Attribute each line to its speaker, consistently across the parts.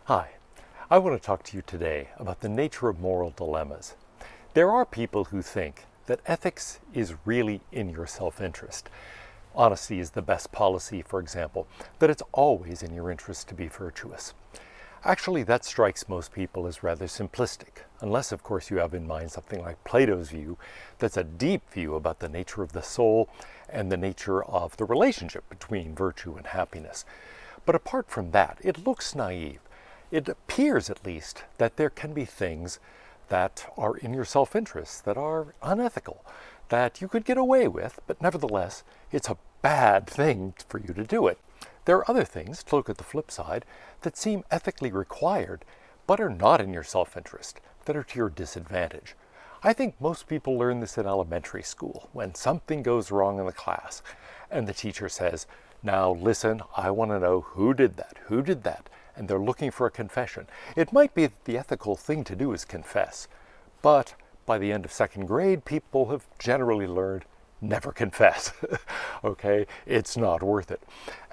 Speaker 1: Hi, I want to talk to you today about the nature of moral dilemmas. There are people who think that ethics is really in your self-interest. Honesty is the best policy, for example, that it's always in your interest to be virtuous. Actually, that strikes most people as rather simplistic, unless of course you have in mind something like Plato's view that's a deep view about the nature of the soul and the nature of the relationship between virtue and happiness. But apart from that, it looks naive. It appears, at least, that there can be things that are in your self-interest, that are unethical, that you could get away with, but nevertheless, it's a bad thing for you to do it. There are other things, to look at the flip side, that seem ethically required, but are not in your self-interest, that are to your disadvantage. I think most people learn this in elementary school, when something goes wrong in the class, and the teacher says, "Now listen, I want to know who did that, and they're looking for a confession. It might be that the ethical thing to do is confess, but by the end of second grade, people have generally learned never confess. Okay, it's not worth it.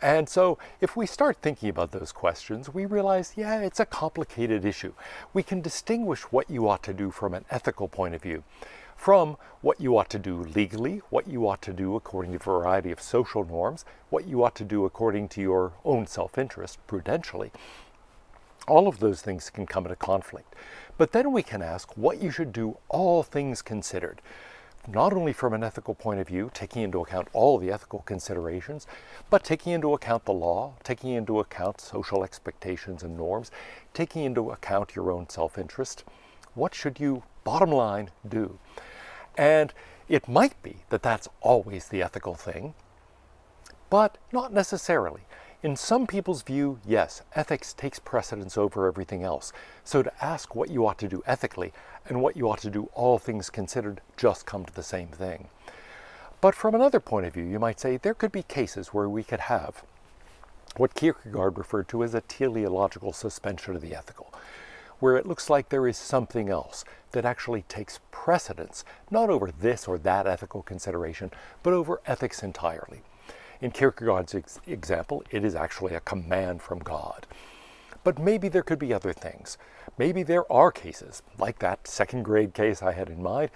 Speaker 1: And so if we start thinking about those questions, we realize, yeah, it's a complicated issue. We can distinguish what you ought to do from an ethical point of view from what you ought to do legally, what you ought to do according to a variety of social norms, what you ought to do according to your own self-interest, prudentially. All of those things can come into conflict. But then we can ask what you should do, all things considered, not only from an ethical point of view, taking into account all the ethical considerations, but taking into account the law, taking into account social expectations and norms, taking into account your own self-interest. What should you, bottom line, do? And it might be that that's always the ethical thing, but not necessarily. In some people's view, yes, ethics takes precedence over everything else. So to ask what you ought to do ethically and what you ought to do all things considered just come to the same thing. But from another point of view, you might say there could be cases where we could have what Kierkegaard referred to as a teleological suspension of the ethical, where it looks like there is something else that actually takes precedence, not over this or that ethical consideration, but over ethics entirely. In Kierkegaard's example, it is actually a command from God. But maybe there could be other things. Maybe there are cases, like that second grade case I had in mind,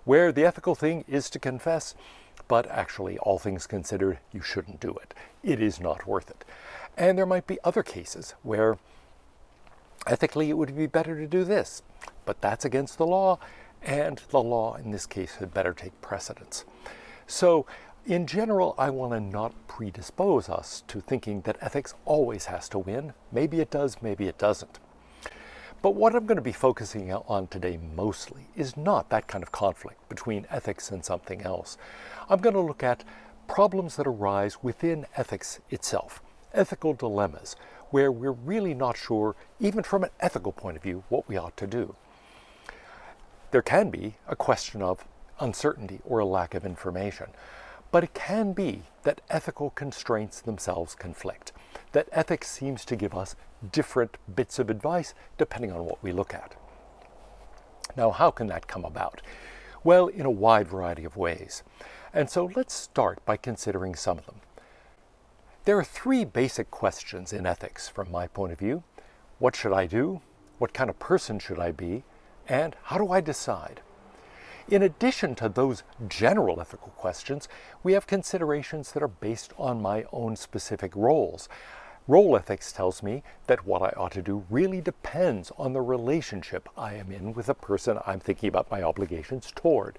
Speaker 1: where the ethical thing is to confess, but actually, all things considered, you shouldn't do it. It is not worth it. And there might be other cases where ethically it would be better to do this, but that's against the law, and the law in this case had better take precedence. So, in general, I want to not predispose us to thinking that ethics always has to win. Maybe it does, maybe it doesn't. But what I'm going to be focusing on today mostly is not that kind of conflict between ethics and something else. I'm going to look at problems that arise within ethics itself, ethical dilemmas, where we're really not sure, even from an ethical point of view, what we ought to do. There can be a question of uncertainty or a lack of information. But it can be that ethical constraints themselves conflict, that ethics seems to give us different bits of advice depending on what we look at. Now, how can that come about? Well, in a wide variety of ways. And so let's start by considering some of them. There are three basic questions in ethics from my point of view. What should I do? What kind of person should I be? And how do I decide? In addition to those general ethical questions, we have considerations that are based on my own specific roles. Role ethics tells me that what I ought to do really depends on the relationship I am in with the person I'm thinking about my obligations toward.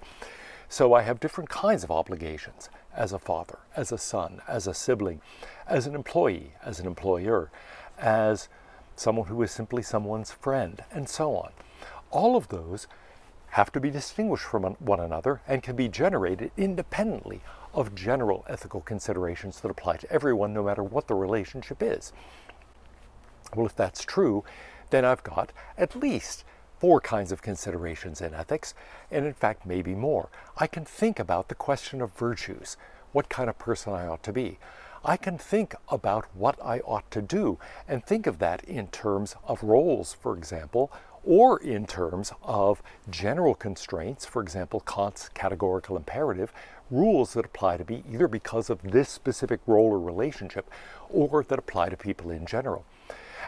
Speaker 1: So I have different kinds of obligations as a father, as a son, as a sibling, as an employee, as an employer, as someone who is simply someone's friend, and so on. All of those have to be distinguished from one another and can be generated independently of general ethical considerations that apply to everyone, no matter what the relationship is. Well, if that's true, then I've got at least 4 kinds of considerations in ethics, and in fact, maybe more. I can think about the question of virtues, what kind of person I ought to be. I can think about what I ought to do, and think of that in terms of roles, for example, or in terms of general constraints, for example, Kant's categorical imperative, rules that apply to me either because of this specific role or relationship, or that apply to people in general.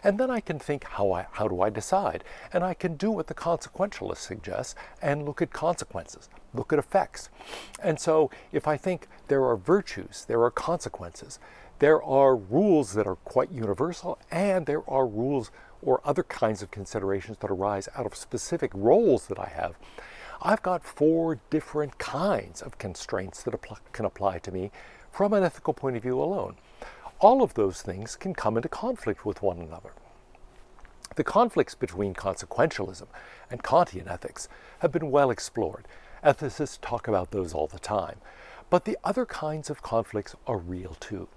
Speaker 1: And then I can think, how do I decide? And I can do what the consequentialist suggests and look at consequences, look at effects. And so if I think there are virtues, there are consequences, there are rules that are quite universal, and there are rules or other kinds of considerations that arise out of specific roles that I have, I've got 4 different kinds of constraints that can apply to me from an ethical point of view alone. All of those things can come into conflict with one another. The conflicts between consequentialism and Kantian ethics have been well explored. Ethicists talk about those all the time. But the other kinds of conflicts are real too.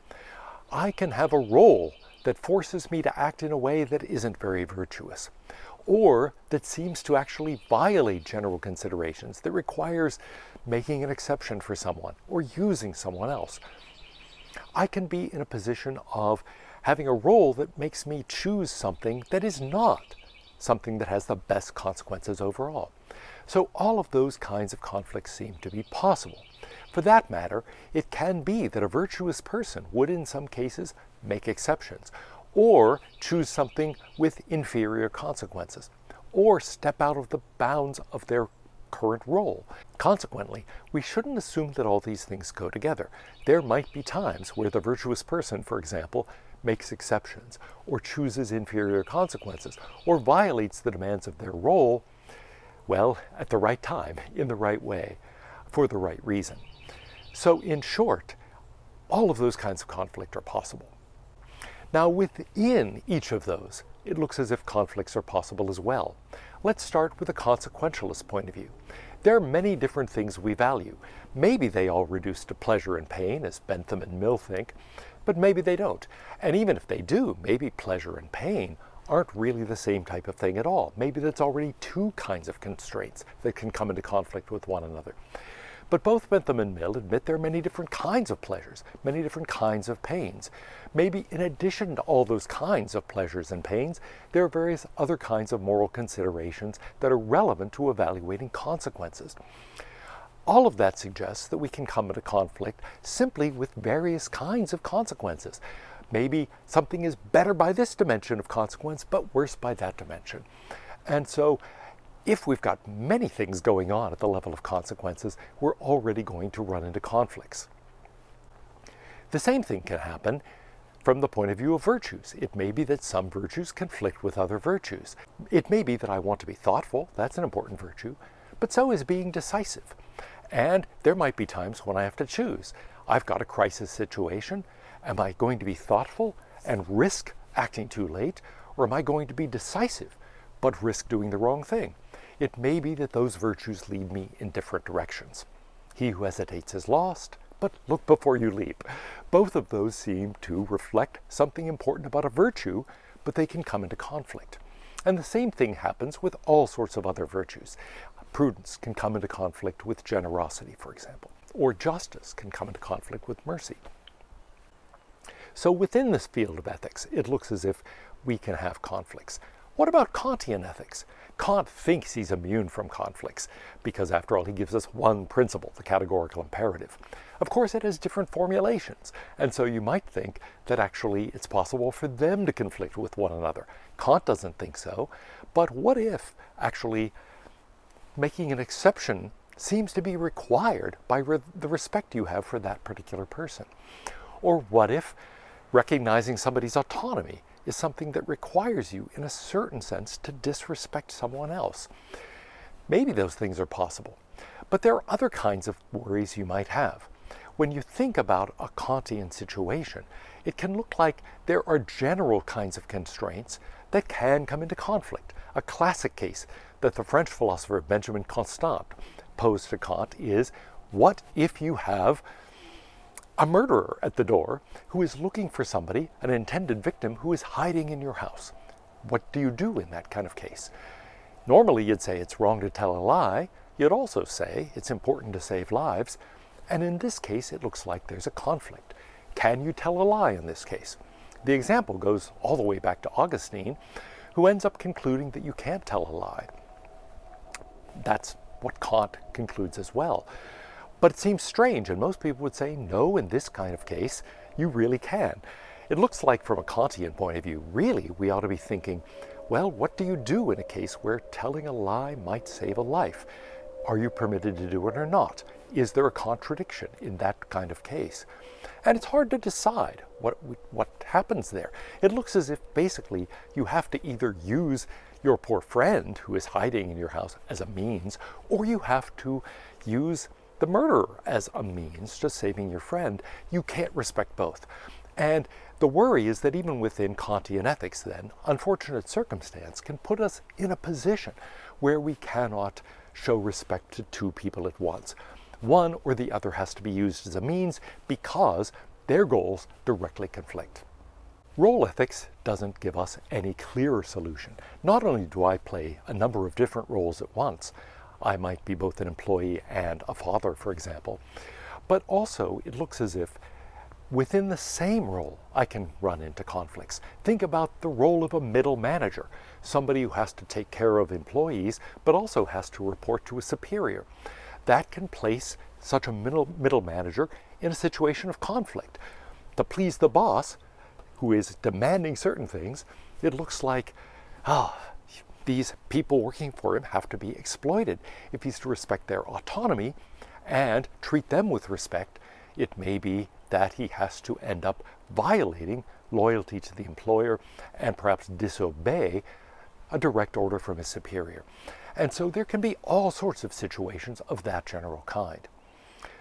Speaker 1: I can have a role that forces me to act in a way that isn't very virtuous, or that seems to actually violate general considerations, that requires making an exception for someone or using someone else. I can be in a position of having a role that makes me choose something that is not something that has the best consequences overall. So all of those kinds of conflicts seem to be possible. For that matter, it can be that a virtuous person would in some cases make exceptions, or choose something with inferior consequences, or step out of the bounds of their current role. Consequently, we shouldn't assume that all these things go together. There might be times where the virtuous person, for example, makes exceptions, or chooses inferior consequences, or violates the demands of their role, well, at the right time, in the right way, for the right reason. So in short, all of those kinds of conflict are possible. Now within each of those, it looks as if conflicts are possible as well. Let's start with a consequentialist point of view. There are many different things we value. Maybe they all reduce to pleasure and pain, as Bentham and Mill think, but maybe they don't. And even if they do, maybe pleasure and pain aren't really the same type of thing at all. Maybe that's already 2 kinds of constraints that can come into conflict with one another. But both Bentham and Mill admit there are many different kinds of pleasures, many different kinds of pains. Maybe in addition to all those kinds of pleasures and pains, there are various other kinds of moral considerations that are relevant to evaluating consequences. All of that suggests that we can come into conflict simply with various kinds of consequences. Maybe something is better by this dimension of consequence, but worse by that dimension. And so, if we've got many things going on at the level of consequences, we're already going to run into conflicts. The same thing can happen from the point of view of virtues. It may be that some virtues conflict with other virtues. It may be that I want to be thoughtful, that's an important virtue, but so is being decisive. And there might be times when I have to choose. I've got a crisis situation. Am I going to be thoughtful and risk acting too late, or am I going to be decisive but risk doing the wrong thing? It may be that those virtues lead me in different directions. He who hesitates is lost, but look before you leap. Both of those seem to reflect something important about a virtue, but they can come into conflict. And the same thing happens with all sorts of other virtues. Prudence can come into conflict with generosity, for example, or justice can come into conflict with mercy. So within this field of ethics, it looks as if we can have conflicts. What about Kantian ethics? Kant thinks he's immune from conflicts because, after all, he gives us one principle, the categorical imperative. Of course, it has different formulations, and so you might think that actually it's possible for them to conflict with one another. Kant doesn't think so, but what if actually making an exception seems to be required by the respect you have for that particular person? Or what if recognizing somebody's autonomy is something that requires you, in a certain sense, to disrespect someone else? Maybe those things are possible. But there are other kinds of worries you might have. When you think about a Kantian situation, it can look like there are general kinds of constraints that can come into conflict. A classic case that the French philosopher Benjamin Constant posed to Kant is, what if you have a murderer at the door who is looking for somebody, an intended victim, who is hiding in your house? What do you do in that kind of case? Normally you'd say it's wrong to tell a lie. You'd also say it's important to save lives. And in this case, it looks like there's a conflict. Can you tell a lie in this case? The example goes all the way back to Augustine, who ends up concluding that you can't tell a lie. That's what Kant concludes as well. But it seems strange, and most people would say, no, in this kind of case, you really can. It looks like from a Kantian point of view, really, we ought to be thinking, well, what do you do in a case where telling a lie might save a life? Are you permitted to do it or not? Is there a contradiction in that kind of case? And it's hard to decide what happens there. It looks as if basically you have to either use your poor friend who is hiding in your house as a means, or you have to use the murderer as a means to saving your friend. You can't respect both. And the worry is that even within Kantian ethics then, unfortunate circumstance can put us in a position where we cannot show respect to two people at once. One or the other has to be used as a means because their goals directly conflict. Role ethics doesn't give us any clearer solution. Not only do I play a number of different roles at once, I might be both an employee and a father, for example, but also it looks as if within the same role, I can run into conflicts. Think about the role of a middle manager, somebody who has to take care of employees, but also has to report to a superior. That can place such a middle manager in a situation of conflict. To please the boss, who is demanding certain things, it looks like, these people working for him have to be exploited. If he's to respect their autonomy and treat them with respect, it may be that he has to end up violating loyalty to the employer and perhaps disobey a direct order from his superior. And so there can be all sorts of situations of that general kind.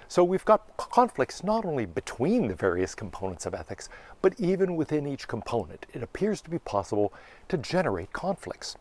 Speaker 1: So we've got conflicts not only between the various components of ethics, but even within each component. It appears to be possible to generate conflicts.